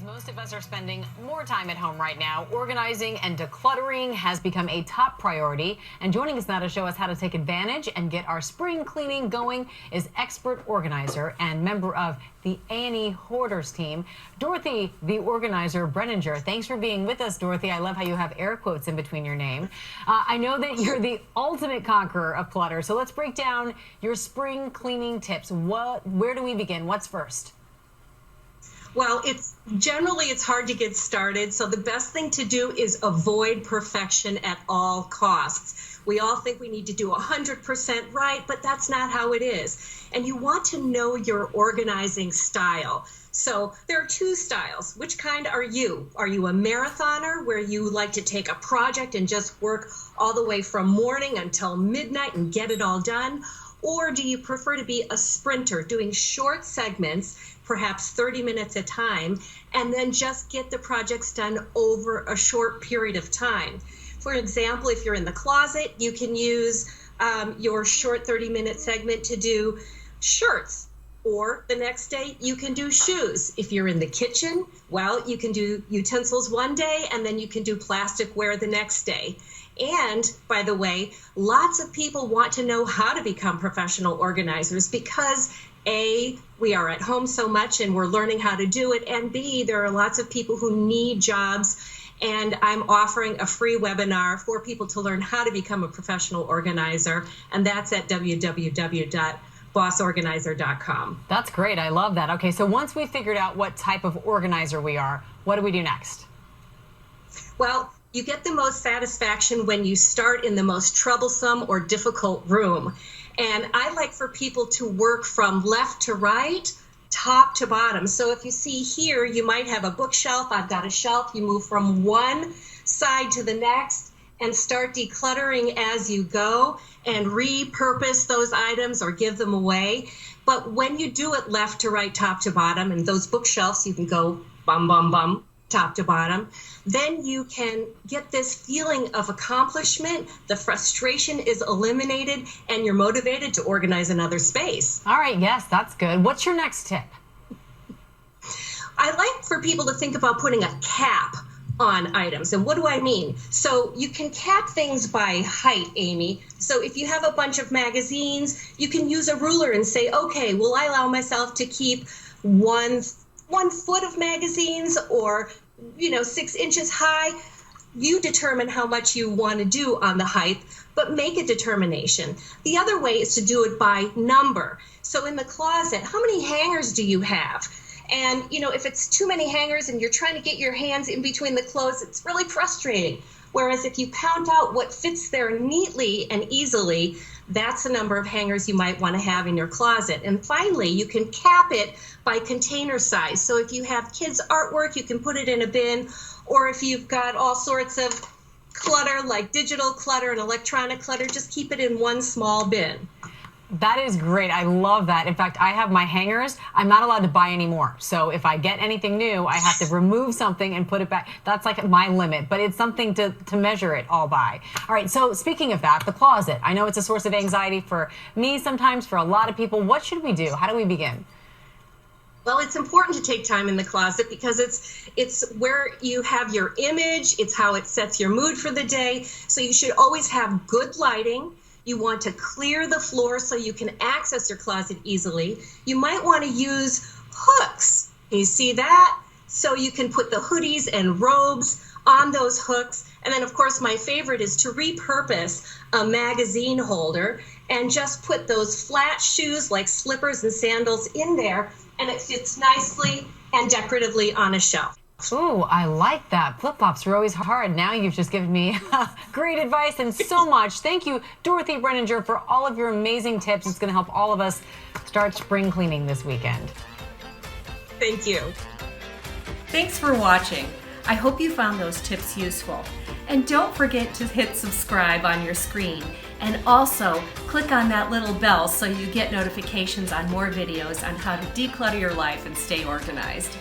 Most of us are spending more time at home right now. Organizing and decluttering has become a top priority. And joining us now to show us how to take advantage and get our spring cleaning going is expert organizer and member of the A&E Hoarders team, Dorothy the Organizer Brenninger. Thanks for being with us, Dorothy. I love how you have air quotes in between your name. I know that you're the ultimate conqueror of clutter. So let's break down your spring cleaning tips. Where do we begin? What's first? Well, it's hard to get started, so the best thing to do is avoid perfection at all costs. We all think we need to do 100% right, but that's not how it is. And you want to know your organizing style. So there are two styles. Which kind are you? Are you a marathoner where you like to take a project and just work all the way from morning until midnight and get it all done? Or do you prefer to be a sprinter, doing short segments, perhaps 30 minutes at a time, and then just get the projects done over a short period of time? For example, if you're in the closet, you can use your short 30-minute segment to do shirts, or the next day you can do shoes. If you're in the kitchen, well, you can do utensils one day, and then you can do plasticware the next day. And, by the way, lots of people want to know how to become professional organizers because A, we are at home so much and we're learning how to do it, and B, there are lots of people who need jobs, and I'm offering a free webinar for people to learn how to become a professional organizer, and that's at www.bossorganizer.com. That's great. I love that. Okay, so once we figured out what type of organizer we are, what do we do next? Well, you get the most satisfaction when you start in the most troublesome or difficult room. And I like for people to work from left to right, top to bottom. So if you see here, you might have a bookshelf. I've got a shelf. You move from one side to the next and start decluttering as you go and repurpose those items or give them away. But when you do it left to right, top to bottom, and those bookshelves, you can go bum, bum, bum, top to bottom, then you can get this feeling of accomplishment. The frustration is eliminated, and you're motivated to organize another space. All right, yes, that's good. What's your next tip? I like for people to think about putting a cap on items. And what do I mean? So you can cap things by height, Amy. So if you have a bunch of magazines, you can use a ruler and say, okay, will I allow myself to keep one foot of magazines, or 6 inches high? You determine how much you want to do on the height, but make a determination. The other way is to do it by number. So in the closet, how many hangers do you have? And if it's too many hangers and you're trying to get your hands in between the clothes, it's really frustrating. Whereas if you count out what fits there neatly and easily, that's the number of hangers you might want to have in your closet. And finally, you can cap it by container size. So if you have kids' artwork, you can put it in a bin, or if you've got all sorts of clutter like digital clutter and electronic clutter, just keep it in one small bin. That is great. I love that. In fact, I have my hangers. I'm not allowed to buy any more. So if I get anything new, I have to remove something and put it back. That's like my limit, but it's something to measure it all by. All right, so speaking of that, the closet. I know it's a source of anxiety for me sometimes, for a lot of people. What should we do? How do we begin? Well, it's important to take time in the closet because it's where you have your image. It's how it sets your mood for the day. So you should always have good lighting. You want to clear the floor so you can access your closet easily. You might want to use hooks. Can you see that? So you can put the hoodies and robes on those hooks. And then, of course, my favorite is to repurpose a magazine holder and just put those flat shoes like slippers and sandals in there, and it fits nicely and decoratively on a shelf. Ooh, I like that. Flip-flops are always hard. Now you've just given me great advice and so much. Thank you, Dorothy Brenninger, for all of your amazing tips. It's going to help all of us start spring cleaning this weekend. Thank you. Thanks for watching. I hope you found those tips useful. And don't forget to hit subscribe on your screen. And also click on that little bell so you get notifications on more videos on how to declutter your life and stay organized.